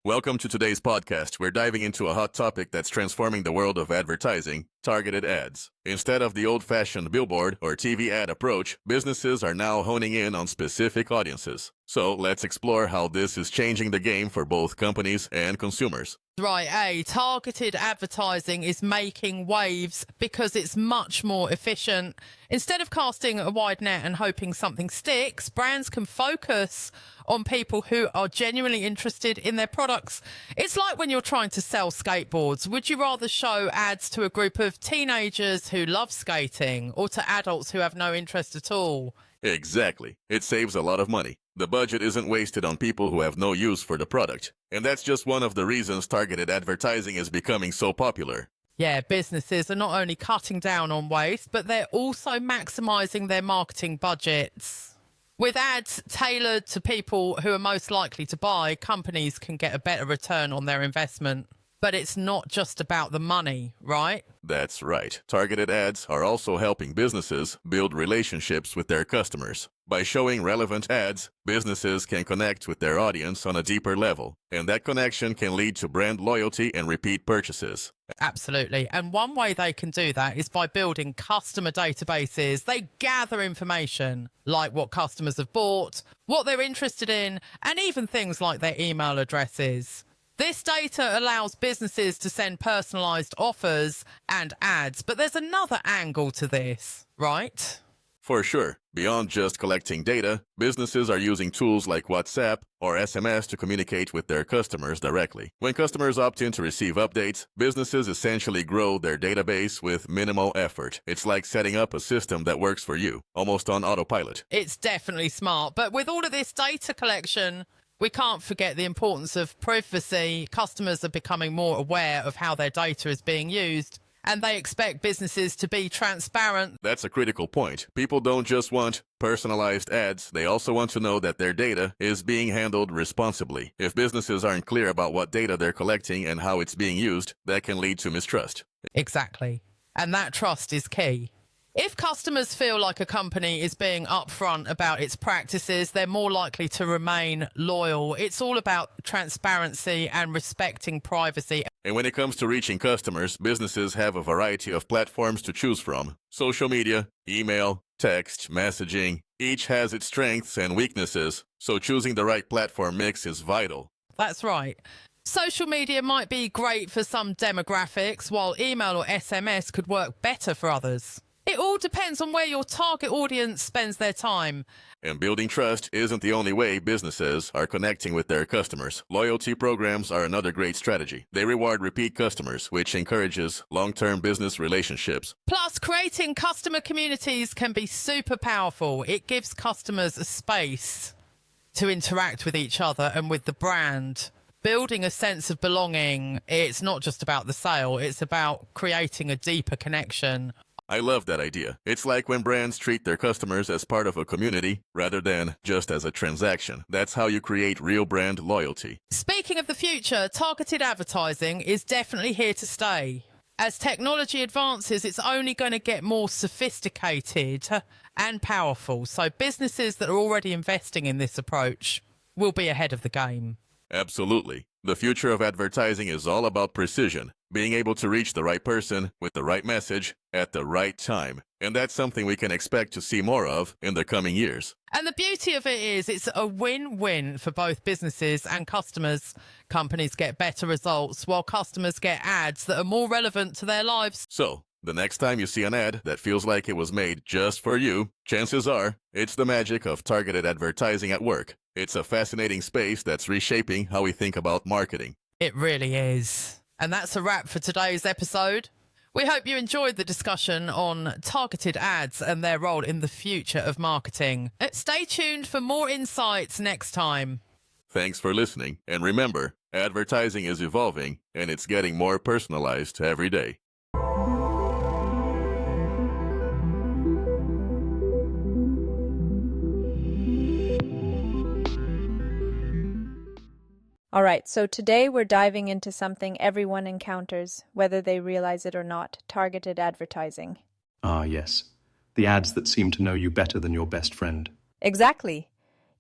Welcome to today's podcast. We're diving into a hot topic that's transforming the world of advertising, targeted ads. Instead of the old-fashioned billboard or TV ad approach, businesses are now honing in on specific audiences. So let's explore how this is changing the game for both companies and consumers. Right, targeted advertising is making waves because it's much more efficient. Instead of casting a wide net and hoping something sticks, brands can focus on people who are genuinely interested in their products. It's like when you're trying to sell skateboards. Would you rather show ads to a group of teenagers who love skating or to adults who have no interest at all? Exactly. It saves a lot of money. The budget isn't wasted on people who have no use for the product. And that's just one of the reasons targeted advertising is becoming so popular. Yeah, businesses are not only cutting down on waste, but they're also maximising their marketing budgets. With ads tailored to people who are most likely to buy, companies can get a better return on their investment. But it's not just about the money, right? That's right. Targeted ads are also helping businesses build relationships with their customers. By showing relevant ads, businesses can connect with their audience on a deeper level, and that connection can lead to brand loyalty and repeat purchases. Absolutely. And one way they can do that is by building customer databases. They gather information like what customers have bought, what they're interested in, and even things like their email addresses. This data allows businesses to send personalised offers and ads, but there's another angle to this, right? For sure. Beyond just collecting data, businesses are using tools like WhatsApp or SMS to communicate with their customers directly. When customers opt in to receive updates, businesses essentially grow their database with minimal effort. It's like setting up a system that works for you, almost on autopilot. It's definitely smart, but with all of this data collection, we can't forget the importance of privacy. Customers are becoming more aware of how their data is being used, and they expect businesses to be transparent. That's a critical point. People don't just want personalized ads, they also want to know that their data is being handled responsibly. If businesses aren't clear about what data they're collecting and how it's being used, that can lead to mistrust. Exactly. And that trust is key. If customers feel like a company is being upfront about its practices, they're more likely to remain loyal. It's all about transparency and respecting privacy. And when it comes to reaching customers, businesses have a variety of platforms to choose from. Social media, email, text, messaging, each has its strengths and weaknesses, so choosing the right platform mix is vital. That's right. Social media might be great for some demographics, while email or SMS could work better for others. It all depends on where your target audience spends their time. And building trust isn't the only way businesses are connecting with their customers. Loyalty programs are another great strategy. They reward repeat customers, which encourages long-term business relationships. Plus, creating customer communities can be super powerful. It gives customers a space to interact with each other and with the brand. Building a sense of belonging, it's not just about the sale, it's about creating a deeper connection. I love that idea. It's like when brands treat their customers as part of a community rather than just as a transaction. That's how you create real brand loyalty. Speaking of the future, targeted advertising is definitely here to stay. As technology advances, it's only going to get more sophisticated and powerful. So businesses that are already investing in this approach will be ahead of the game. Absolutely. The future of advertising is all about precision, being able to reach the right person with the right message at the right time. And that's something we can expect to see more of in the coming years. And the beauty of it is it's a win-win for both businesses and customers. Companies get better results while customers get ads that are more relevant to their lives. So, the next time you see an ad that feels like it was made just for you, chances are it's the magic of targeted advertising at work. It's a fascinating space that's reshaping how we think about marketing. It really is. And that's a wrap for today's episode. We hope you enjoyed the discussion on targeted ads and their role in the future of marketing. Stay tuned for more insights next time. Thanks for listening. And remember, advertising is evolving and it's getting more personalized every day. All right, so today we're diving into something everyone encounters, whether they realize it or not, targeted advertising. Ah, yes. The ads that seem to know you better than your best friend. Exactly.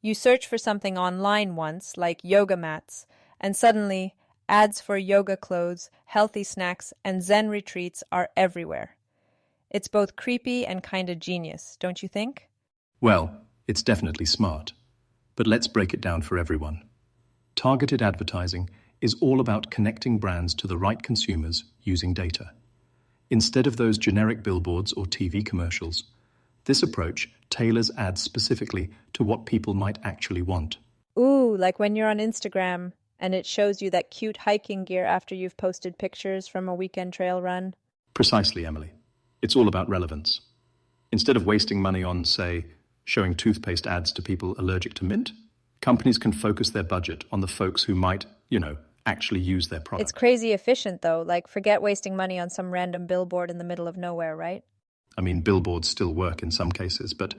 You search for something online once, like yoga mats, and suddenly ads for yoga clothes, healthy snacks, and Zen retreats are everywhere. It's both creepy and kind of genius, don't you think? Well, it's definitely smart. But let's break it down for everyone. Targeted advertising is all about connecting brands to the right consumers using data. Instead of those generic billboards or TV commercials, this approach tailors ads specifically to what people might actually want. Ooh, like when you're on Instagram and it shows you that cute hiking gear after you've posted pictures from a weekend trail run. Precisely, Emily. It's all about relevance. Instead of wasting money on, say, showing toothpaste ads to people allergic to mint, companies can focus their budget on the folks who might, actually use their product. It's crazy efficient, though. Like, forget wasting money on some random billboard in the middle of nowhere, right? I mean, billboards still work in some cases, but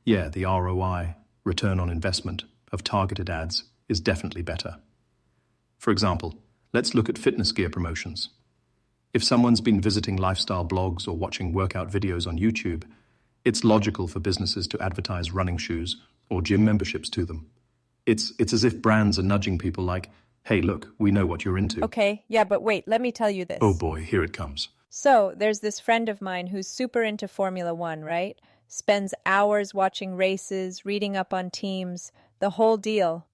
yeah, the ROI, return on investment, of targeted ads is definitely better. For example, let's look at fitness gear promotions. If someone's been visiting lifestyle blogs or watching workout videos on YouTube, it's logical for businesses to advertise running shoes or gym memberships to them. It's as if brands are nudging people like, hey, look, we know what you're into. Okay, yeah, but wait, let me tell you this. Oh boy, here it comes. So, there's this friend of mine who's super into Formula One, right? Spends hours watching races, reading up on teams, the whole deal.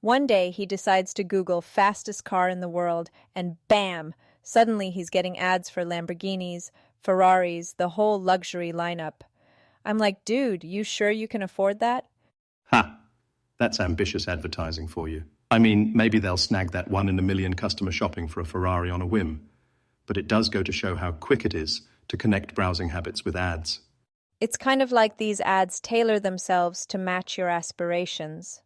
One day, he decides to Google fastest car in the world, and bam! Suddenly he's getting ads for Lamborghinis, Ferraris, the whole luxury lineup. I'm like, dude, you sure you can afford that? Ha! That's ambitious advertising for you. I mean, maybe they'll snag that 1 in a million customer shopping for a Ferrari on a whim. But it does go to show how quick it is to connect browsing habits with ads. It's kind of like these ads tailor themselves to match your aspirations,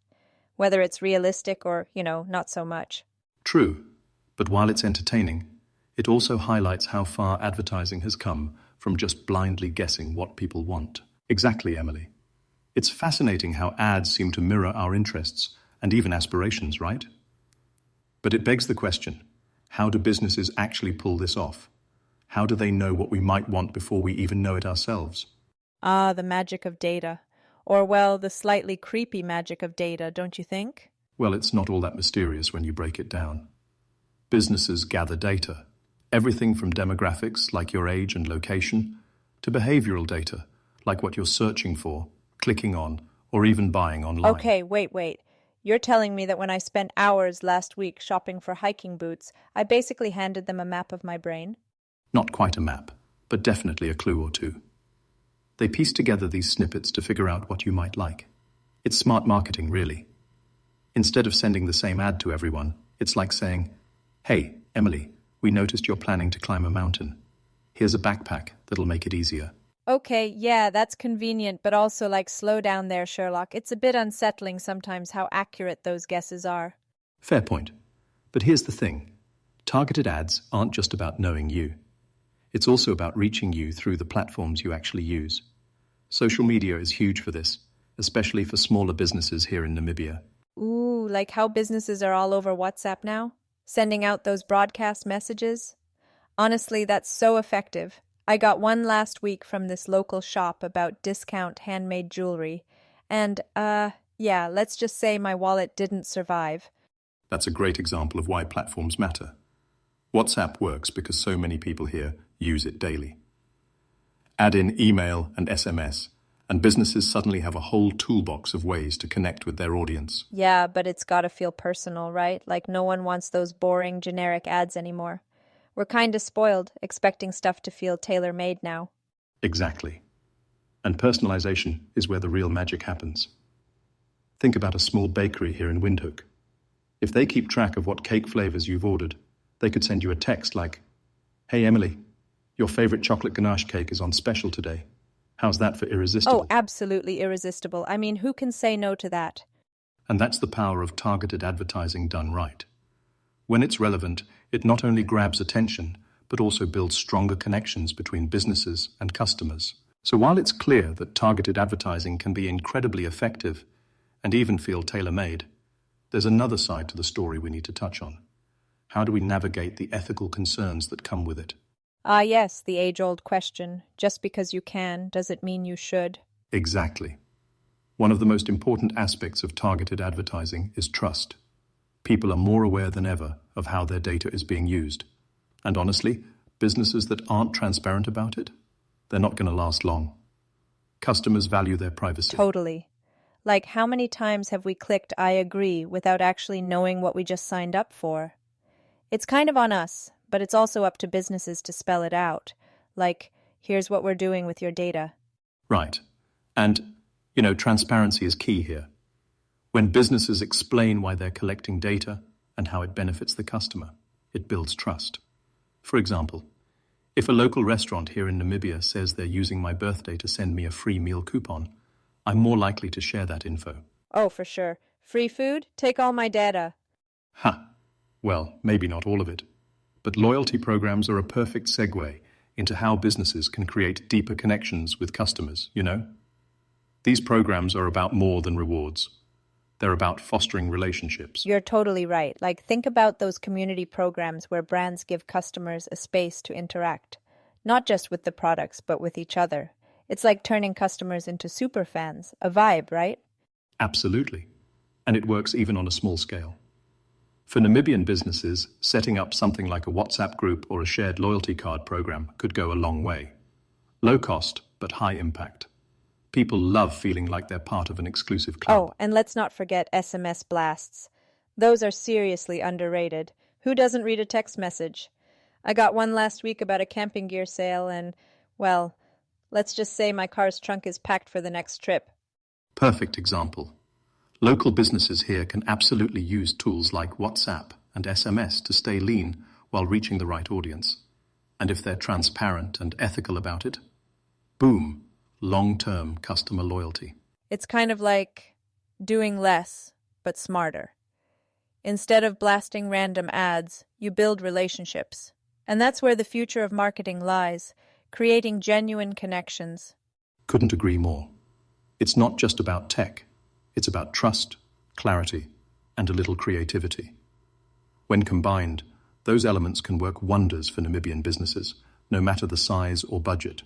whether it's realistic or, not so much. True, but while it's entertaining, it also highlights how far advertising has come from just blindly guessing what people want. Exactly, Emily. It's fascinating how ads seem to mirror our interests and even aspirations, right? But it begs the question, how do businesses actually pull this off? How do they know what we might want before we even know it ourselves? Ah, the magic of data. Or, well, the slightly creepy magic of data, don't you think? Well, it's not all that mysterious when you break it down. Businesses gather data. Everything from demographics, like your age and location, to behavioral data, like what you're searching for, clicking on, or even buying online. Okay, wait. You're telling me that when I spent hours last week shopping for hiking boots, I basically handed them a map of my brain? Not quite a map, but definitely a clue or two. They piece together these snippets to figure out what you might like. It's smart marketing, really. Instead of sending the same ad to everyone, it's like saying, hey, Emily, we noticed you're planning to climb a mountain. Here's a backpack that'll make it easier. Okay, yeah, that's convenient, but also slow down there, Sherlock. It's a bit unsettling sometimes how accurate those guesses are. Fair point. But here's the thing. Targeted ads aren't just about knowing you. It's also about reaching you through the platforms you actually use. Social media is huge for this, especially for smaller businesses here in Namibia. Ooh, like how businesses are all over WhatsApp now? Sending out those broadcast messages? Honestly, that's so effective. I got one last week from this local shop about discount handmade jewelry. And, let's just say my wallet didn't survive. That's a great example of why platforms matter. WhatsApp works because so many people here use it daily. Add in email and SMS, and businesses suddenly have a whole toolbox of ways to connect with their audience. Yeah, but it's gotta feel personal, right? Like no one wants those boring, generic ads anymore. We're kinda spoiled, expecting stuff to feel tailor-made now. Exactly. And personalization is where the real magic happens. Think about a small bakery here in Windhoek. If they keep track of what cake flavors you've ordered, they could send you a text like, hey, Emily, your favorite chocolate ganache cake is on special today. How's that for irresistible? Oh, absolutely irresistible. I mean, who can say no to that? And that's the power of targeted advertising done right. When it's relevant, it not only grabs attention, but also builds stronger connections between businesses and customers. So while it's clear that targeted advertising can be incredibly effective and even feel tailor-made, there's another side to the story we need to touch on. How do we navigate the ethical concerns that come with it? Ah, yes, the age-old question. Just because you can, does it mean you should? Exactly. One of the most important aspects of targeted advertising is trust. People are more aware than ever of how their data is being used. And honestly, businesses that aren't transparent about it, they're not going to last long. Customers value their privacy. Totally. Like, how many times have we clicked I agree without actually knowing what we just signed up for? It's kind of on us, but it's also up to businesses to spell it out. Like, here's what we're doing with your data. Right. And, transparency is key here. When businesses explain why they're collecting data and how it benefits the customer, it builds trust. For example, if a local restaurant here in Namibia says they're using my birthday to send me a free meal coupon, I'm more likely to share that info. Oh, for sure. Free food? Take all my data. Ha! Well, maybe not all of it. But loyalty programs are a perfect segue into how businesses can create deeper connections with customers, These programs are about more than rewards. They're about fostering relationships. You're totally right. Like, think about those community programs where brands give customers a space to interact, not just with the products, but with each other. It's like turning customers into super fans, a vibe, right? Absolutely. And it works even on a small scale. For Namibian businesses, setting up something like a WhatsApp group or a shared loyalty card program could go a long way. Low cost, but high impact. People love feeling like they're part of an exclusive club. Oh, and let's not forget SMS blasts. Those are seriously underrated. Who doesn't read a text message? I got one last week about a camping gear sale and, well, let's just say my car's trunk is packed for the next trip. Perfect example. Local businesses here can absolutely use tools like WhatsApp and SMS to stay lean while reaching the right audience. And if they're transparent and ethical about it, boom, long-term customer loyalty. It's kind of like doing less, but smarter. Instead of blasting random ads, you build relationships. And that's where the future of marketing lies, creating genuine connections. Couldn't agree more. It's not just about tech. It's about trust, clarity, and a little creativity. When combined, those elements can work wonders for Namibian businesses, no matter the size or budget.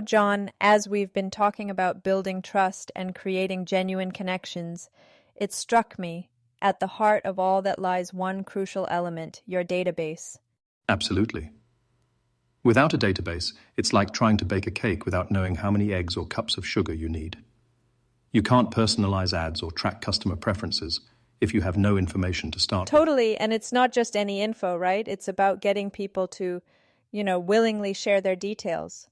John, as we've been talking about building trust and creating genuine connections, it struck me, at the heart of all that lies one crucial element, your database. Absolutely. Without a database, it's like trying to bake a cake without knowing how many eggs or cups of sugar you need. You can't personalize ads or track customer preferences if you have no information to start with. Totally, and it's not just any info, right? It's about getting people to, willingly share their details.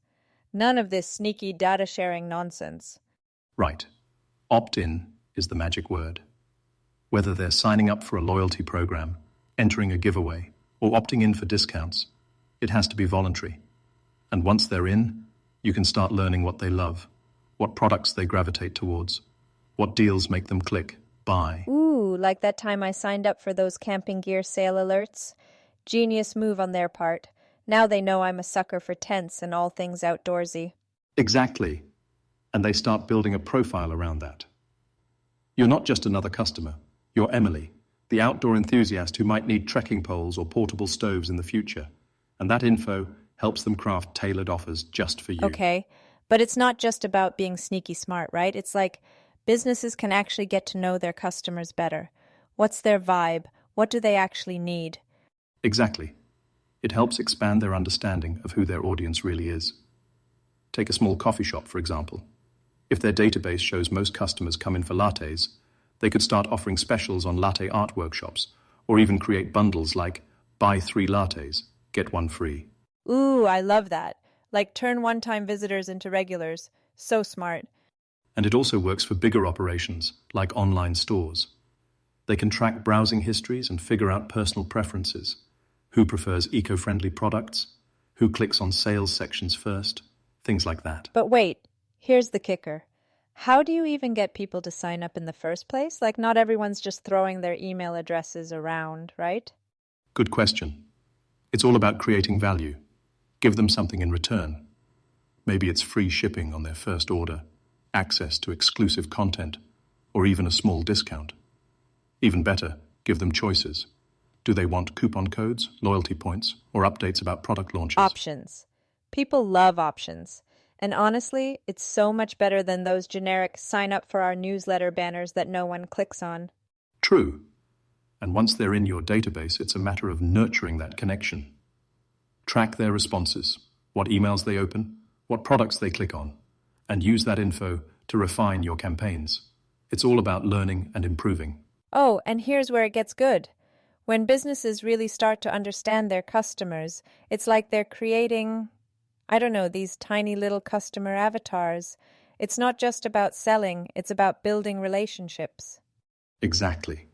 None of this sneaky data sharing nonsense. Right. Opt-in is the magic word. Whether they're signing up for a loyalty program, entering a giveaway, or opting in for discounts, it has to be voluntary. And once they're in, you can start learning what they love, what products they gravitate towards, what deals make them click, buy. Ooh, like that time I signed up for those camping gear sale alerts. Genius move on their part. Now they know I'm a sucker for tents and all things outdoorsy. Exactly. And they start building a profile around that. You're not just another customer. You're Emily, the outdoor enthusiast who might need trekking poles or portable stoves in the future. And that info helps them craft tailored offers just for you. Okay, but it's not just about being sneaky smart, right? It's like businesses can actually get to know their customers better. What's their vibe? What do they actually need? Exactly. It helps expand their understanding of who their audience really is. Take a small coffee shop, for example. If their database shows most customers come in for lattes, they could start offering specials on latte art workshops, or even create bundles like buy 3 lattes, get 1 free. Ooh, I love that. Like turn one-time visitors into regulars. So smart. And it also works for bigger operations, like online stores. They can track browsing histories and figure out personal preferences. Who prefers eco-friendly products? Who clicks on sales sections first? Things like that. But wait, here's the kicker. How do you even get people to sign up in the first place? Like, not everyone's just throwing their email addresses around, right? Good question. It's all about creating value. Give them something in return. Maybe it's free shipping on their first order, access to exclusive content, or even a small discount. Even better, give them choices. Do they want coupon codes, loyalty points, or updates about product launches? Options. People love options. And honestly, it's so much better than those generic sign up for our newsletter banners that no one clicks on. True. And once they're in your database, it's a matter of nurturing that connection. Track their responses, what emails they open, what products they click on, and use that info to refine your campaigns. It's all about learning and improving. Oh, and here's where it gets good. When businesses really start to understand their customers, it's like they're creating, I don't know, these tiny little customer avatars. It's not just about selling, it's about building relationships. Exactly.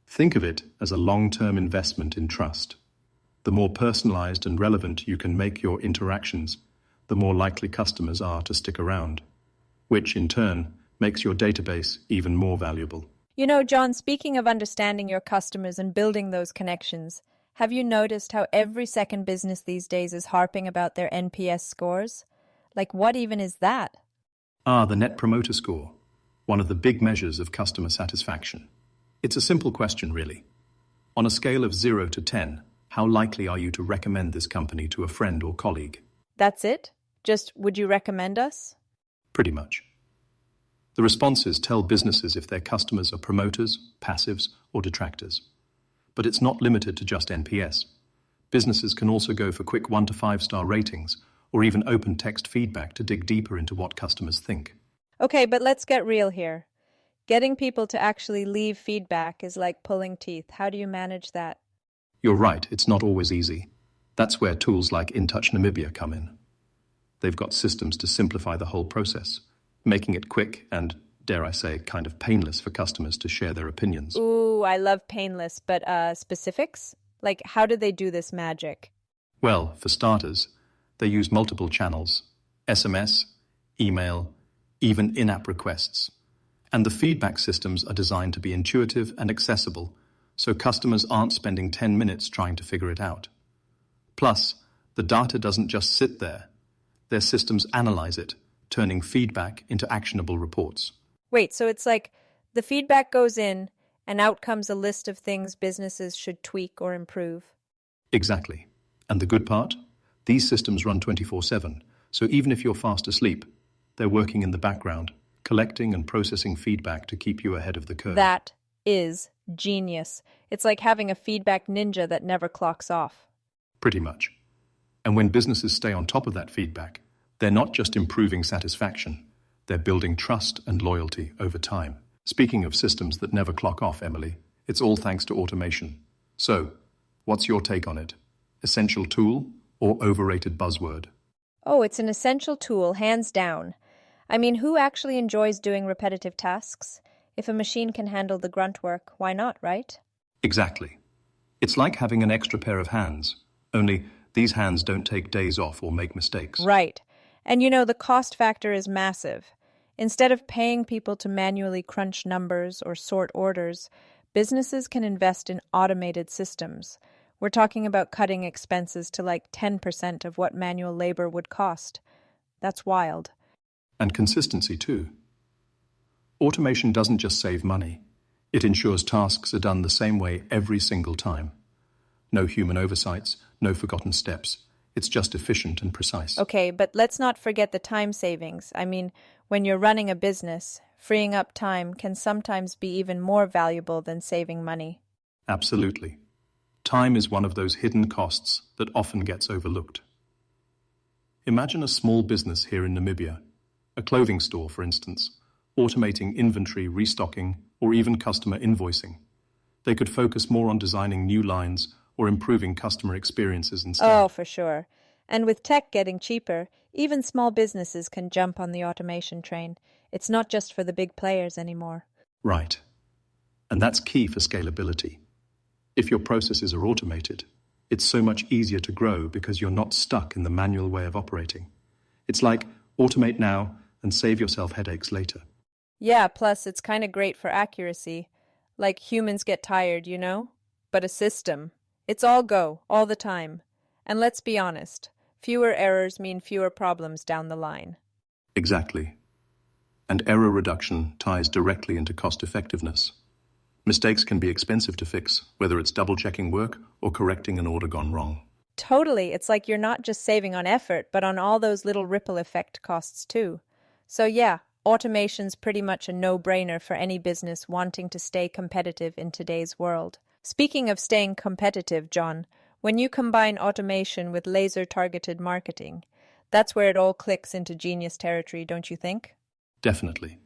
Think of it as a long-term investment in trust. The more personalized and relevant you can make your interactions, the more likely customers are to stick around, which in turn makes your database even more valuable. You know, John, speaking of understanding your customers and building those connections, have you noticed how every second business these days is harping about their NPS scores? Like, what even is that? The Net Promoter Score, one of the big measures of customer satisfaction. It's a simple question, really. On a scale of 0 to 10, how likely are you to recommend this company to a friend or colleague? That's it? Just, would you recommend us? Pretty much. The responses tell businesses if their customers are promoters, passives, or detractors. But it's not limited to just NPS. Businesses can also go for quick 1 to 5-star ratings, or even open text feedback to dig deeper into what customers think. Okay, but let's get real here. Getting people to actually leave feedback is like pulling teeth. How do you manage that? You're right, it's not always easy. That's where tools like InTouch Namibia come in. They've got systems to simplify the whole process, making it quick and, dare I say, kind of painless for customers to share their opinions. Ooh, I love painless, but specifics? Like, how do they do this magic? Well, for starters, they use multiple channels: SMS, email, even in-app requests. And the feedback systems are designed to be intuitive and accessible, so customers aren't spending 10 minutes trying to figure it out. Plus, the data doesn't just sit there. Their systems analyze it, turning feedback into actionable reports. Wait, so it's like the feedback goes in, and out comes a list of things businesses should tweak or improve. Exactly. And the good part? These systems run 24/7, so even if you're fast asleep, they're working in the background, collecting and processing feedback to keep you ahead of the curve. That is genius. It's like having a feedback ninja that never clocks off. Pretty much. And when businesses stay on top of that feedback, they're not just improving satisfaction, they're building trust and loyalty over time. Speaking of systems that never clock off, Emily, it's all thanks to automation. So, what's your take on it? Essential tool or overrated buzzword? Oh, it's an essential tool, hands down. I mean, who actually enjoys doing repetitive tasks? If a machine can handle the grunt work, why not, right? Exactly. It's like having an extra pair of hands, only these hands don't take days off or make mistakes. Right. And you know, the cost factor is massive. Instead of paying people to manually crunch numbers or sort orders, businesses can invest in automated systems. We're talking about cutting expenses to like 10% of what manual labor would cost. That's wild. And consistency too. Automation doesn't just save money. It ensures tasks are done the same way every single time. No human oversights, no forgotten steps. It's just efficient and precise. Okay, but let's not forget the time savings. I mean, when you're running a business, freeing up time can sometimes be even more valuable than saving money. Absolutely. Time is one of those hidden costs that often gets overlooked. Imagine a small business here in Namibia, a clothing store, for instance, automating inventory, restocking, or even customer invoicing. They could focus more on designing new lines or improving customer experiences instead. Oh, for sure. And with tech getting cheaper, even small businesses can jump on the automation train. It's not just for the big players anymore. Right. And that's key for scalability. If your processes are automated, it's so much easier to grow because you're not stuck in the manual way of operating. It's like automate now and save yourself headaches later. Yeah, plus it's kind of great for accuracy. Like humans get tired, you know? But a system, it's all go, all the time. And let's be honest, fewer errors mean fewer problems down the line. Exactly. And error reduction ties directly into cost effectiveness. Mistakes can be expensive to fix, whether it's double-checking work or correcting an order gone wrong. Totally, it's like you're not just saving on effort, but on all those little ripple effect costs too. So yeah, Automation's pretty much a no-brainer for any business wanting to stay competitive in today's world. Speaking of staying competitive, John, when you combine automation with laser-targeted marketing, that's where it all clicks into genius territory, don't you think? Definitely.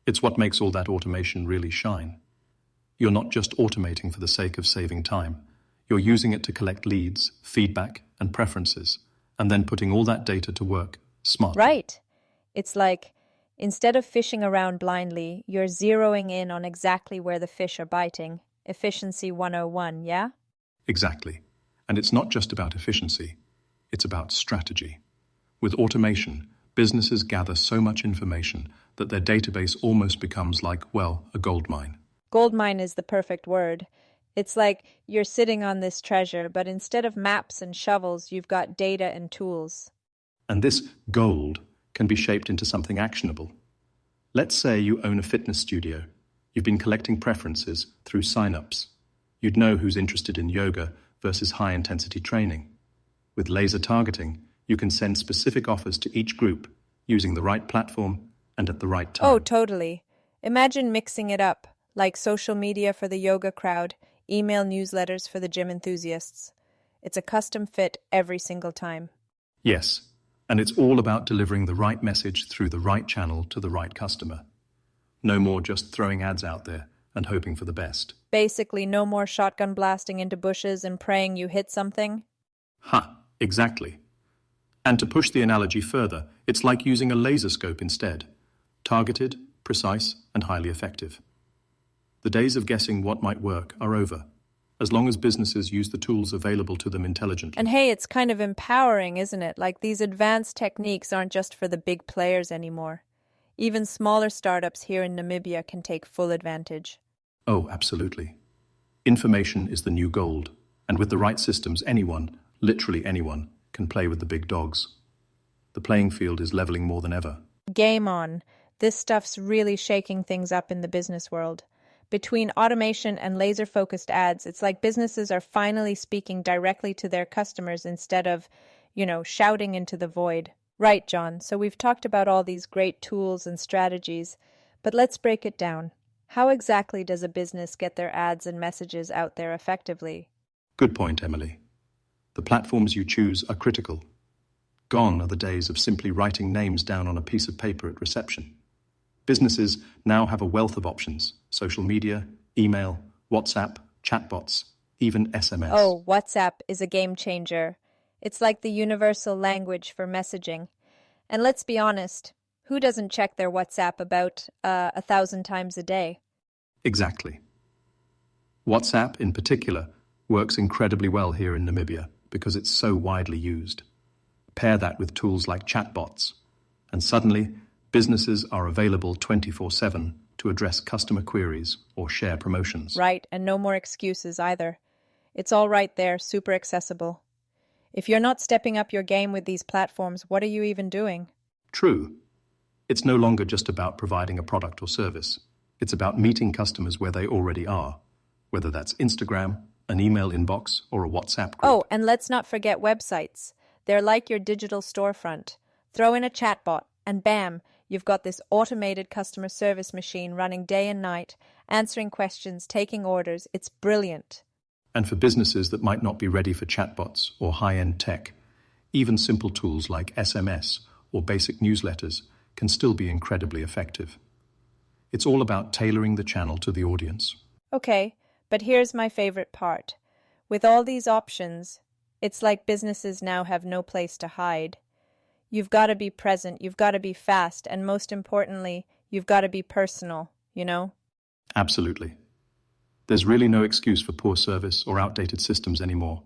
It's what makes all that automation really shine. You're not just automating for the sake of saving time. You're using it to collect leads, feedback, and preferences, and then putting all that data to work smartly. Right. It's like, instead of fishing around blindly, you're zeroing in on exactly where the fish are biting. Efficiency 101, yeah? Exactly. And it's not just about efficiency. It's about strategy. With automation, businesses gather so much information that their database almost becomes like, well, a goldmine. Goldmine is the perfect word. It's like you're sitting on this treasure, but instead of maps and shovels, you've got data and tools. And this gold can be shaped into something actionable. Let's say you own a fitness studio. You've been collecting preferences through sign-ups. You'd know who's interested in yoga versus high-intensity training. With laser targeting, you can send specific offers to each group using the right platform and at the right time. Oh, totally. Imagine mixing it up, like social media for the yoga crowd, email newsletters for the gym enthusiasts. It's a custom fit every single time. Yes, and it's all about delivering the right message through the right channel to the right customer. No more just throwing ads out there and hoping for the best. Basically, no more shotgun blasting into bushes and praying you hit something. Ha, exactly. And to push the analogy further, it's like using a laser scope instead. Targeted, precise, and highly effective. The days of guessing what might work are over, as long as businesses use the tools available to them intelligently. And hey, it's kind of empowering, isn't it? Like these advanced techniques aren't just for the big players anymore. Even smaller startups here in Namibia can take full advantage. Oh, absolutely. Information is the new gold, and with the right systems, anyone, literally anyone, can play with the big dogs. The playing field is leveling more than ever. Game on. This stuff's really shaking things up in the business world. Between automation and laser-focused ads, it's like businesses are finally speaking directly to their customers instead of, shouting into the void. Right, John. So we've talked about all these great tools and strategies, but let's break it down. How exactly does a business get their ads and messages out there effectively? Good point, Emily. The platforms you choose are critical. Gone are the days of simply writing names down on a piece of paper at reception. Businesses now have a wealth of options: social media, email, WhatsApp, chatbots, even SMS. Oh, WhatsApp is a game changer. It's like the universal language for messaging. And let's be honest, who doesn't check their WhatsApp about 1,000 times a day? Exactly. WhatsApp, in particular, works incredibly well here in Namibia because it's so widely used. Pair that with tools like chatbots, and suddenly, businesses are available 24/7 to address customer queries or share promotions. Right, and no more excuses either. It's all right there, super accessible. If you're not stepping up your game with these platforms, what are you even doing? True. It's no longer just about providing a product or service. It's about meeting customers where they already are, whether that's Instagram, an email inbox, or a WhatsApp group. Oh, and let's not forget websites. They're like your digital storefront. Throw in a chatbot, and bam, you've got this automated customer service machine running day and night, answering questions, taking orders. It's brilliant. And for businesses that might not be ready for chatbots or high-end tech, even simple tools like SMS or basic newsletters can still be incredibly effective. It's all about tailoring the channel to the audience. Okay, but here's my favorite part. With all these options, it's like businesses now have no place to hide. You've got to be present, you've got to be fast, and most importantly, you've got to be personal, Absolutely. There's really no excuse for poor service or outdated systems anymore.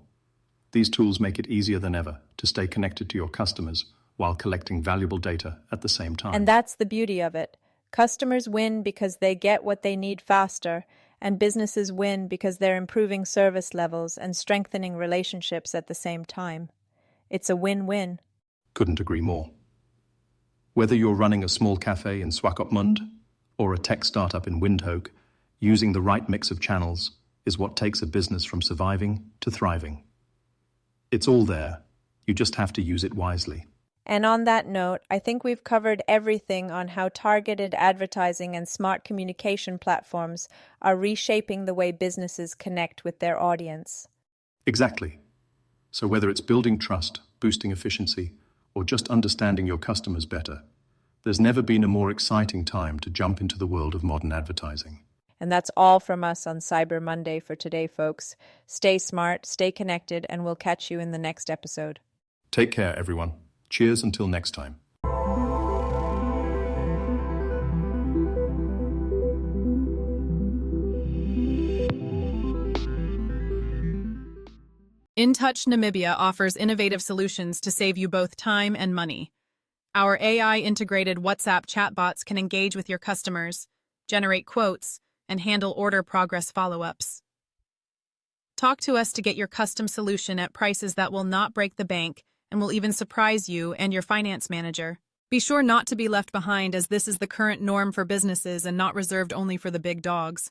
These tools make it easier than ever to stay connected to your customers while collecting valuable data at the same time. And that's the beauty of it. Customers win because they get what they need faster, and businesses win because they're improving service levels and strengthening relationships at the same time. It's a win-win. Couldn't agree more. Whether you're running a small cafe in Swakopmund or a tech startup in Windhoek, using the right mix of channels is what takes a business from surviving to thriving. It's all there. You just have to use it wisely. And on that note, I think we've covered everything on how targeted advertising and smart communication platforms are reshaping the way businesses connect with their audience. Exactly. So whether it's building trust, boosting efficiency, or just understanding your customers better, there's never been a more exciting time to jump into the world of modern advertising. And that's all from us on Cyber Monday for today, folks. Stay smart, stay connected, and we'll catch you in the next episode. Take care, everyone. Cheers until next time. InTouch Namibia offers innovative solutions to save you both time and money. Our AI-integrated WhatsApp chatbots can engage with your customers, generate quotes, and handle order progress follow-ups. Talk to us to get your custom solution at prices that will not break the bank and will even surprise you and your finance manager. Be sure not to be left behind, as this is the current norm for businesses and not reserved only for the big dogs.